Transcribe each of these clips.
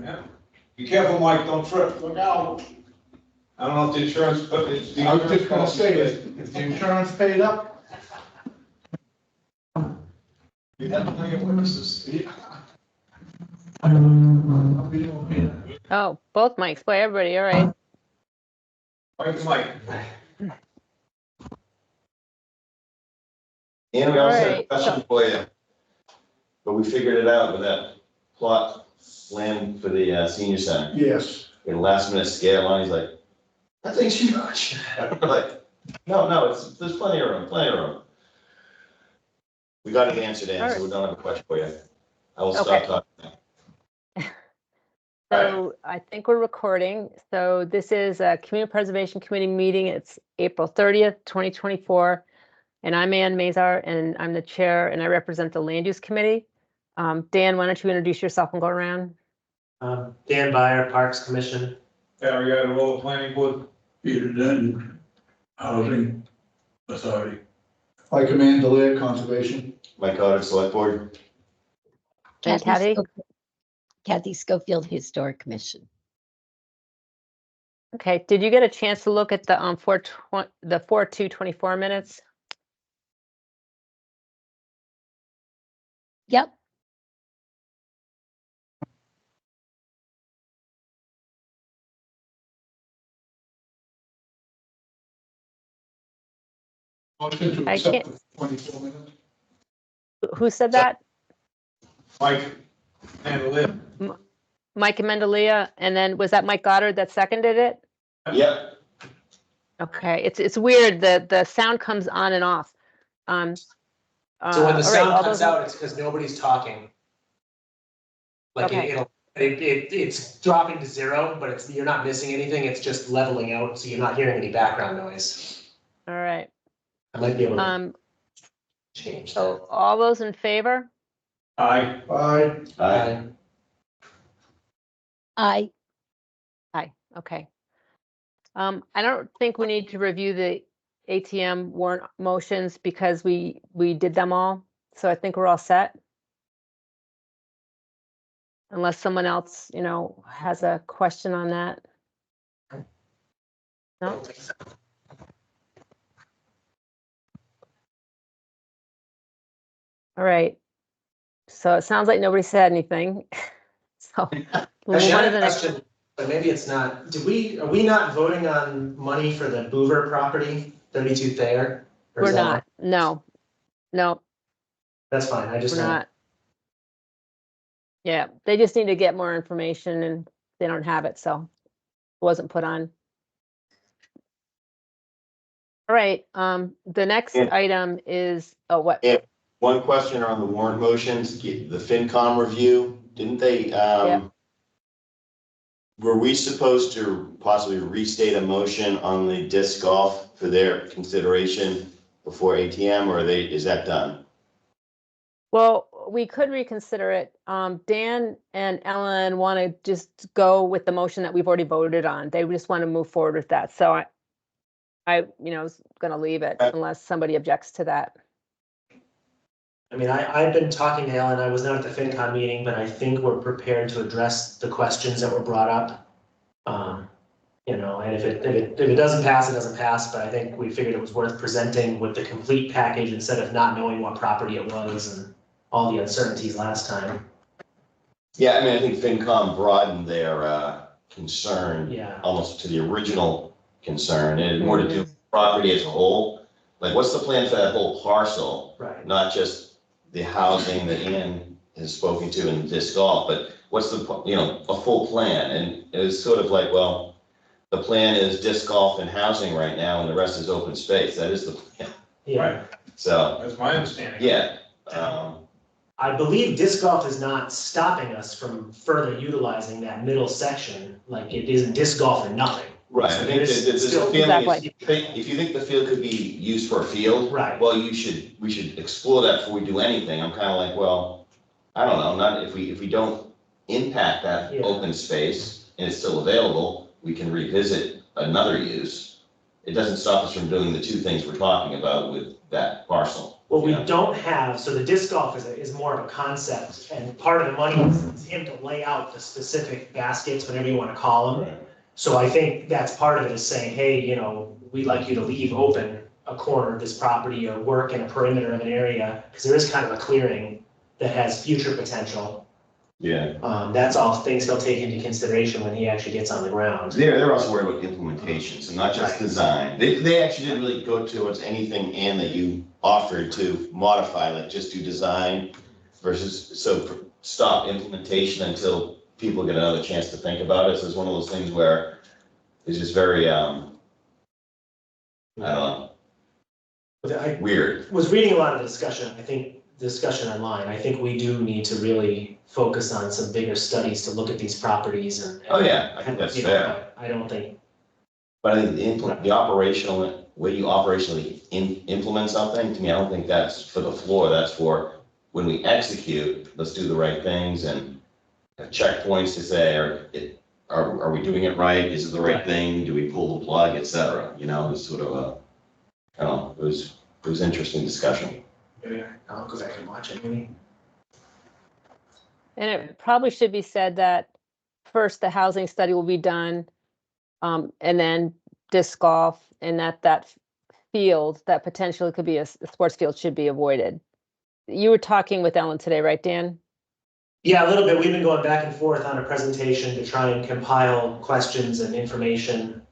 Yeah. Be careful, Mike, don't trip, look out. I don't know if the insurance, but it's the. I was just gonna say, is the insurance paid up? You have plenty of witnesses. Oh, both mics. Boy, everybody, all right. Mike. And we also had a Alright, question for you, but we figured it out with that plot land for the senior center. Yes. In a last minute scale on, he's like, that thing's huge. We're like, no, there's plenty of room. We got it answered, Dan, so we don't have a question for you. I will stop talking. So I think we're recording. So this is a Community Preservation Committee meeting. It's April 30th, 2024. And I'm Ann Mazar, and I'm the chair, and I represent the Land Use Committee. Dan, why don't you introduce yourself and go around? Dan Byer, Parks Commission. Barry Roll, Planning Board. Peter Denton, Housing Authority. Mike mendonma, Conservation. Mike Carter, Select Board. And Kathy? Kathy Schofield, Historic Commission. Okay, did you get a chance to look at the 4/2/24 minutes? Yep. Motion to I accept can't- the 24 minutes. Who said that? Mike and Lynn. Mike Amendolia, and then was that Mike Goddard that seconded it? Yep. Okay, it's weird, the sound comes on and off. So when the all right, sound all comes those- out, it's because nobody's talking. Like Okay. it's dropping to zero, but you're not missing anything. It's just leveling out, so you're not hearing any background noise. All right, I might be able to change that. so all those in favor? Aye. Aye. Aye. Aye. Aye, okay. I don't think we need to review the ATM warrant motions because we did them all, so I think we're all set. Unless someone else, has a question on that. No? All right. So it sounds like nobody said anything. So we'll Actually, move I on to have the a next. question, but maybe it's not. Are we not voting on money for the Boover property, 32 Thayer? Or is We're that not. No, That's fine. I just we're not. Yeah, they just need to get more information and they don't have it, so it wasn't put on. All right, the next Yeah. item is, oh, what? Yeah. One question on the warrant motions, the FinCom review, didn't they, were we supposed to possibly restate a motion on the disc golf for their consideration before ATM, or is that done? Well, we could reconsider it. Dan and Ellen want to just go with the motion that we've already voted on. They just want to move forward with that. So I was going to leave it unless somebody objects to that. I mean, I've been talking to Ellen. I was not at the FinCon meeting, but I think we're prepared to address the questions that were brought up. And if it doesn't pass, it doesn't pass. But I think we figured it was worth presenting with the complete package instead of not knowing what property it was and all the uncertainties last time. Yeah, I mean, I think FinCom broadened their concern almost to the original concern. It had more to do with property as a whole. Like, what's the plan for that whole parcel? Right. Not just the housing that Ann has spoken to in disc golf, but what's the, a full plan? And it was sort of like, well, the plan is disc golf and housing right now, and the rest is open space. That is the plan. Yeah. Right. So, That's my understanding. yeah. I believe disc golf is not stopping us from further utilizing that middle section. Like, it isn't disc golf and nothing. Right, I think There's that there's a still- feeling, Exactly. if you think the field could be used for a field, Right. well, we should explore that before we do anything. I'm kind of like, well, I don't know, not if we don't impact that Yeah. open space and it's still available, we can revisit another use. It doesn't stop us from doing the two things we're talking about with that parcel. What we Yeah. don't have, so the disc golf is more of a concept, and part of the money is him to lay out the specific baskets, whatever you wanna call them. Right. So I think that's part of it, is saying, hey, you know, we'd like you to leave open a corner of this property or work in a perimeter of an area, because there is kind of a clearing that has future potential. Yeah, That's all things he'll take into consideration when he actually gets on the ground. they're also worried about implementation, so not just Right. design. They actually didn't really go towards anything and that you offered to modify, like just do design versus, so stop implementation until people get another chance to think about it. So it's one of those things where it's just very, I don't know, But I weird. was reading a lot of the discussion, I think, discussion online. I think we do need to really focus on some bigger studies to look at these properties and. Oh, yeah, I think that's you know, fair. I don't think, But I think the operational, way you operationally implement something, to me, I don't think that's for the floor, that's for when we execute, let's do the right things and have checkpoints to say, are we doing it right? Is it the right thing? Do we pull the plug, et cetera? You know, it's sort of a, I don't know, it was interesting discussion. maybe I'll go back and watch it, maybe. And it probably should be said that first the housing study will be done, and then disc golf, and that field that potentially could be a sports field should be avoided. You were talking with Ellen today, right, Dan? Yeah, a little bit. We've been going back and forth on a presentation to try and compile questions and information.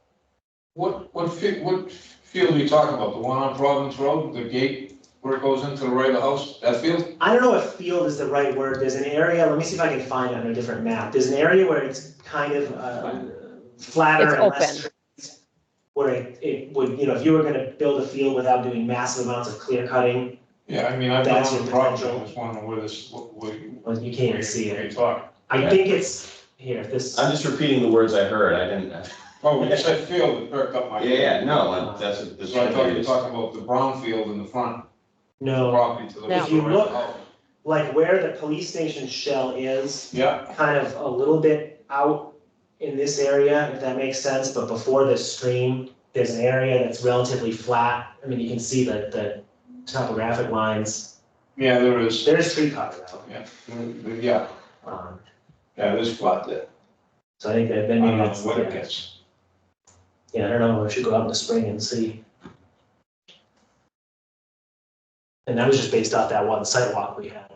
What field are you talking about? The one on Providence Road, the gate where it goes into the right of the house, that field? I don't know if field is the right word. There's an area, let me see if I can find it on a different map. There's an area where it's kind of flatter It's and less open. trees, where it would, you know, if you were gonna build a field without doing massive amounts of clear cutting, Yeah, I mean, I've been That's on your the property, I potential. was wondering where this, well, you can't even see where you it. talk. I think it's here, this. I'm just repeating the words I heard, I didn't. Oh, when you said field, it perked up my. Yeah, no, that's. So I thought you were talking about the brown field in the front, the No, property to the. No. If you right look- of the house. like where the police station shell is, Yeah, kind of a little bit out in this area, if that makes sense, but before the stream, there's an area that's relatively flat. I mean, you can see the topographic lines. yeah, there is, There's tree cover though. yeah, Um, there's flat there. So I think that I then don't maybe know that's, what it yeah, gets. I don't know, we should go out in the spring and see. And that was just based off that one sidewalk we had.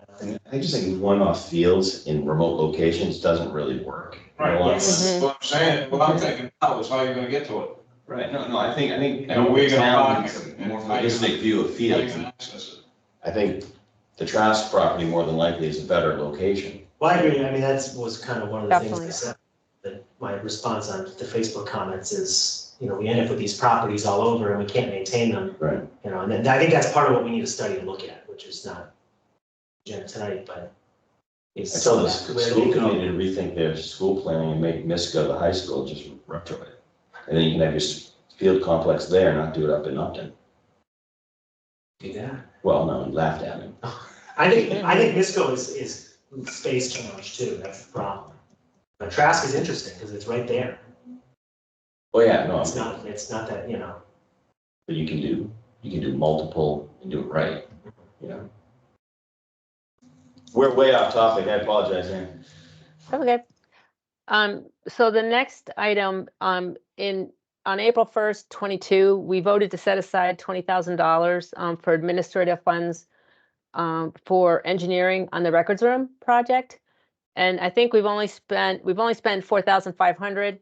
I just think one-off fields in remote locations doesn't really work. You know, Right, Yes. what I'm saying, what I'm thinking now is how you're gonna get to it. Right, no, I think, And we're gonna town park needs it, a more and how you- holistic view of How you fields. can access it. I think the Trask property more than likely is a better location. Well, I agree, I mean, was kind of one of the things Definitely. I said, that my response on the Facebook comments is, you know, we end up with these properties all over and we can't maintain them. Right. You know, and then I think that's part of what we need to study and look at, which is not agenda tonight, but. is I told the where do school we go? committee to rethink their school planning and make Misco the high school, just retro it. And then you can have your field complex there, not do it up in Upton. Do that. Well, no, he laughed at me. I think Misco is space challenge too, that's the problem. But Trask is interesting because it's right there. Oh, yeah, no, It's not that, you know, but you can do multiple and do it right, you know? We're way off topic, I apologize, Ann. Okay. So the next item, on April 1st, 22, we voted to set aside $20,000 for administrative funds for engineering on the records room project. And I think we've only spent 4,500.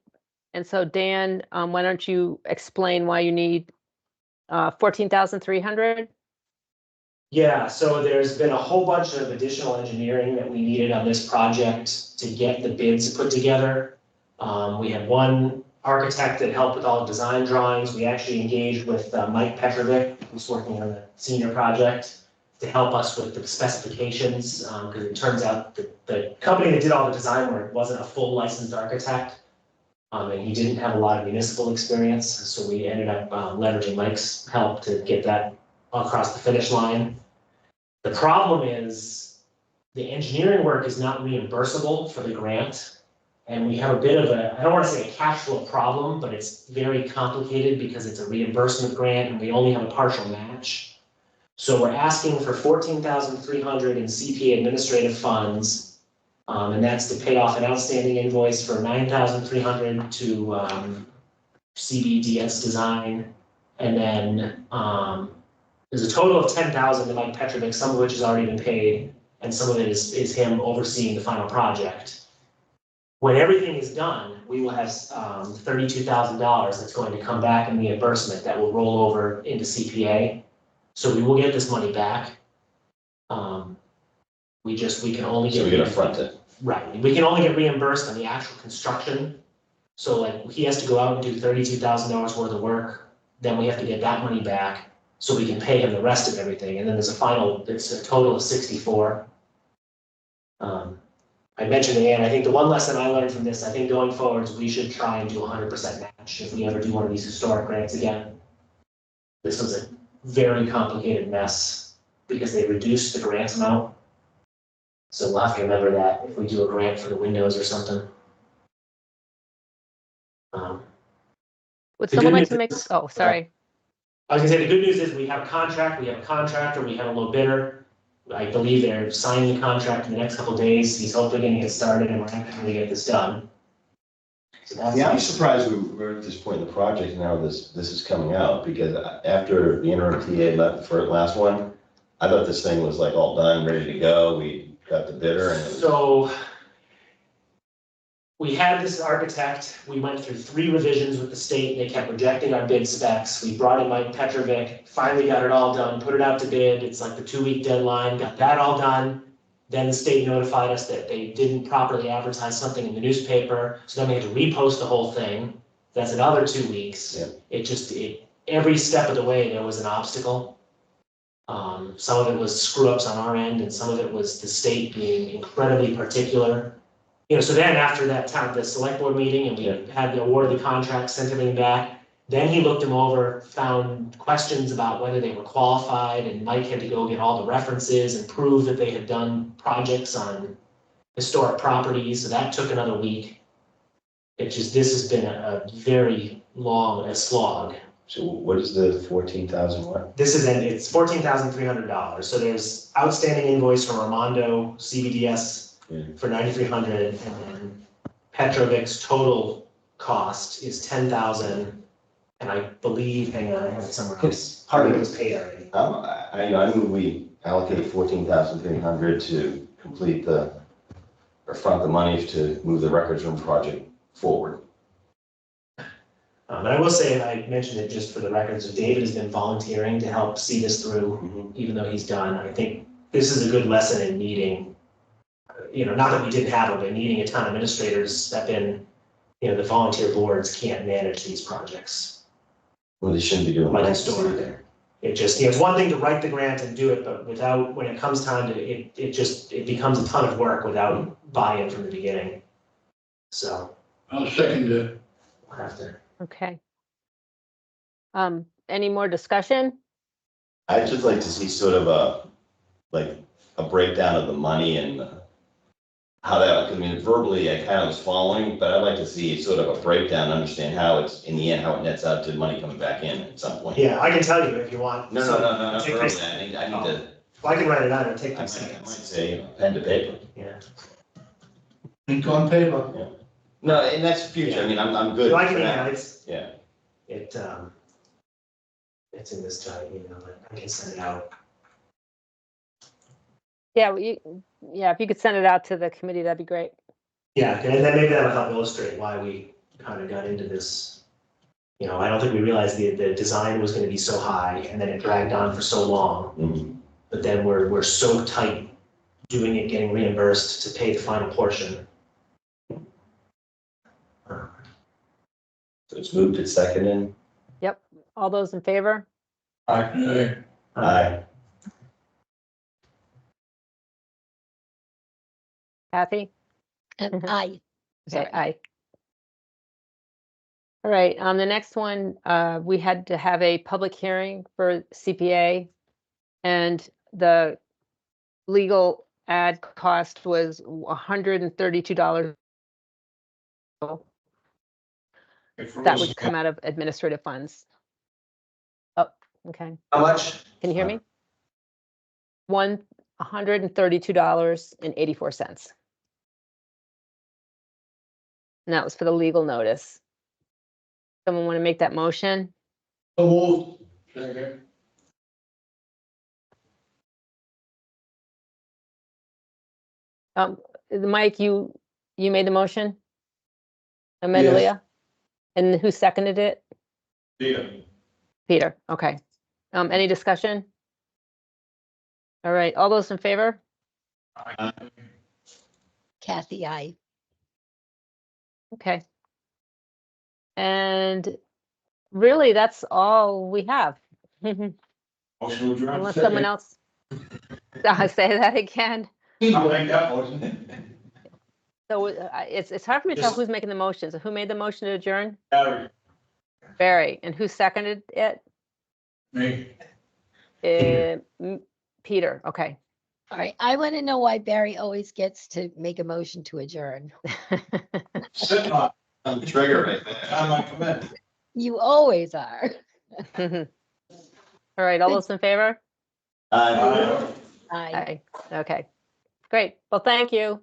And so Dan, why don't you explain why you need 14,300? yeah, so there's been a whole bunch of additional engineering that we needed on this project to get the bids put together. We had one architect that helped with all the design drawings. We actually engaged with Mike Petrovic, who's working on the senior project, to help us with the specifications, because it turns out that the company that did all the design work wasn't a full licensed architect. And he didn't have a lot of municipal experience, so we ended up leveraging Mike's help to get that across the finish line. The problem is the engineering work is not reimbursable for the grant. And we have a bit of I don't want to say a cash flow problem, but it's very complicated because it's a reimbursement grant and we only have a partial match. So we're asking for $14,300 in CPA administrative funds. And that's to pay off an outstanding invoice for $9,300 to CBDS Design. And then there's a total of $10,000 to Mike Petrovic, some of which has already been paid, and some of it is him overseeing the final project. When everything is done, we will have $32,000 that's going to come back in reimbursement that will roll over into CPA. So we will get this money back. We can only get. So we're gonna front it. Right, we can only get reimbursed on the actual construction. So like, he has to go out and do $32,000 worth of work, then we have to get that money back, so we can pay him the rest of everything, and then there's it's a total of 64. I mentioned to Ann, I think the one lesson I learned from this, I think going forwards, we should try and do 100% match if we ever do one of these historic grants again. This was a very complicated mess, because they reduced the grant amount. So we'll have to remember that if we do a grant for the windows or something. Would The someone good like to news make, is- oh, sorry. I was gonna say, the good news is we have a contract, we have a contractor, we have a low bidder. I believe they're signing the contract in the next couple of days. He's hopefully gonna get started and we're actually gonna get this done. So that's. Yeah, I'm surprised we're at this point in the project now, this is coming out, because after the interim TA left for the last one, I thought this thing was like all done, ready to go, we got the bidder and it was. So we had this architect, we went through 3 revisions with the state, they kept rejecting our bid specs. We brought in Mike Petrovic, finally got it all done, put it out to bid, it's like the 2-week deadline, got that all done. Then the state notified us that they didn't properly advertise something in the newspaper, so then we had to repost the whole thing. That's another 2 weeks. Yeah. Every step of the way, there was an obstacle. Some of it was screw ups on our end, and some of it was the state being incredibly particular. So then after the select board meeting, and we had the award of the contract, sent everything back, then he looked them over, found questions about whether they were qualified, and Mike had to go get all the references and prove that they had done projects on historic properties, so that took another week. This has been a very long slog. So what is the 14,000 what? It's $14,300. So there's outstanding invoice from Armando CBDS for $9,300, and then Petrovic's total cost is $10,000. And I believe, hang on, I have it somewhere else. Part of it was paid already. I move we allocate 14,300 to complete or front the money to move the records room project forward. But I will say, and I mentioned it just for the record, so David has been volunteering to help see this through, even though he's done. I think this is a good lesson in needing, not that we didn't have it, but needing a ton of administrators that been, the volunteer boards can't manage these projects. Well, they shouldn't be doing Like that. historic. It just, it's one thing to write the grant and do it, but when it comes time to, it becomes a ton of work without buy-in from the beginning. So. I'll second it. We'll have to. Okay. Any more discussion? I'd just like to see sort of a breakdown of the money and how that, verbally I kind of was following, but I'd like to see sort of a breakdown, understand how it's, in the end, how it nets out to money coming back in at some point. Yeah, I can tell you if you want. No, not Take verbally, this- I need to, Well, I can write it out, it'll take I 2 might seconds. say, pen to paper. Yeah. Ink on paper. No, and that's the future, I mean, I'm good So I for can, now. yeah, Yeah. it's in this giant email, but I can send it out. Yeah, if you could send it out to the committee, that'd be great. Yeah, and then maybe that'll help illustrate why we kind of got into this. I don't think we realized the design was gonna be so high, and then it dragged on for so long. Mhm. But then we're so tight doing it, getting reimbursed to pay the final portion. So it's moved, it's seconded. Yep. All those in favor? Aye. Aye. Kathy? And I, Okay, sorry. aye. All right, the next one, we had to have a public hearing for CPA, and the legal ad cost was $132. That would come out of administrative funds. Oh, okay. How much? Can you hear me? $132.84. And that was for the legal notice. Someone want to make that motion? So moved. Second. Mike, you made the motion? Yes. Amelia? And who seconded it? Peter. Peter, okay. Any discussion? All right, all those in favor? Kathy, I. Okay. And really, that's all we have. Motion to adjourn. Unless someone else. Say that again. I'll make that motion. So it's hard for me to tell Yes. who's making the motion. So who made the motion to adjourn? Barry. Barry. And who seconded it? Me. Peter, okay. All right, I want to know why Barry always gets to make a motion to adjourn. Sitting on, I'm trigger right there. time I come in. You always are. All right, all those in favor? Aye. Aye. Okay, great. Well, thank you.